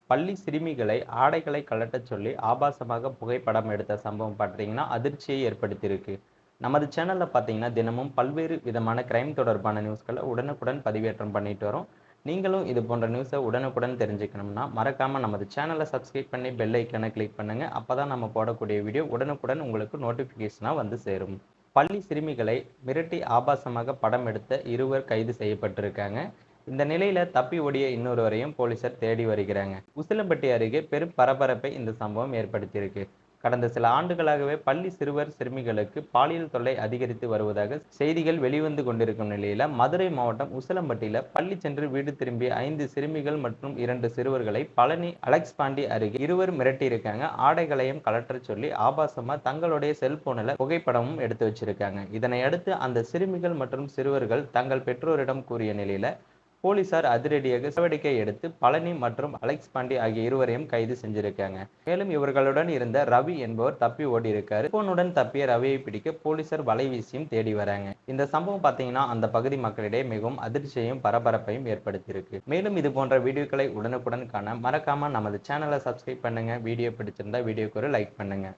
பள்ளி சிறுமிகளை ஆடைகளை கழட்டச் சொல்லி ஆபாசமாக புகைப்படம் எடுத்த சம்பவம் பார்த்தீங்கன்னா அதிர்ச்சியை ஏற்படுத்தியிருக்கு. நமது சேனல்ல பார்த்தீங்கன்னா தினமும் பல்வேறு விதமான கிரைம் தொடர்பான நியூஸ்களை உடனுக்குடன் பதிவேற்றம் பண்ணிட்டு வரோம். நீங்களும் இது போன்ற நியூஸை உடனுக்குடன் தெரிஞ்சுக்கணும்னா மறக்காம நமது சேனலை சப்ஸ்கிரைப் பண்ணி பெல் ஐக்கானை கிளிக் பண்ணுங்க. அப்பதான் நம்ம போடக்கூடிய வீடியோ உடனுக்குடன் உங்களுக்கு நோட்டிபிகேஷனா வந்து சேரும். பள்ளி சிறுமிகளை மிரட்டி ஆபாசமாக படம் எடுத்த இருவர் கைது செய்யப்பட்டிருக்காங்க. இந்த நிலையில தப்பி ஓடிய இன்னொருவரையும் போலீசார் தேடி வருகிறாங்க. உசிலம்பட்டி அருகே பெரும் பரபரப்பை இந்த சம்பவம் ஏற்படுத்தியிருக்கு. கடந்த சில ஆண்டுகளாகவே பள்ளி சிறுவர் சிறுமிகளுக்கு பாலியல் தொல்லை அதிகரித்து வருவதாக செய்திகள் வெளிவந்து கொண்டிருக்கும் நிலையில மதுரை மாவட்டம் உசிலம்பட்டியில பள்ளி சென்று வீடு திரும்பிய 5 சிறுமிகள் மற்றும் 2 சிறுவர்களை பழனி அலெக்ஸ் பாண்டி அருகே இருவர் மிரட்டியிருக்காங்க. ஆடைகளையும் கலற்ற சொல்லி ஆபாசமா தங்களுடைய செல்போனில் புகைப்படமும் எடுத்து வச்சிருக்காங்க. இதனை அடுத்து அந்த சிறுமிகள் மற்றும் சிறுவர்கள் தங்கள் பெற்றோரிடம் கூறிய நிலையில போலீசார் அதிரடியாக நடவடிக்கை எடுத்து பழனி மற்றும் அலெக்ஸ் பாண்டி ஆகிய இருவரையும் கைது செஞ்சிருக்காங்க. மேலும் இவர்களுடன் இருந்த ரவி என்பவர் தப்பி ஓடி இருக்காரு. போனுடன் தப்பிய ரவியை பிடிக்க போலீசார் வலை வீசியும் தேடி வராங்க. இந்த சம்பவம் பார்த்தீங்கன்னா அந்த பகுதி மக்களிடையே மிகவும் அதிர்ச்சியையும் பரபரப்பையும் ஏற்படுத்தியிருக்கு. மேலும் இது போன்ற வீடியோக்களை உடனுக்குடன் காண மறக்காம நமது சேனலை சப்ஸ்கிரைப் பண்ணுங்க. வீடியோ பிடிச்சிருந்தா வீடியோக்கு ஒரு லைக் பண்ணுங்க.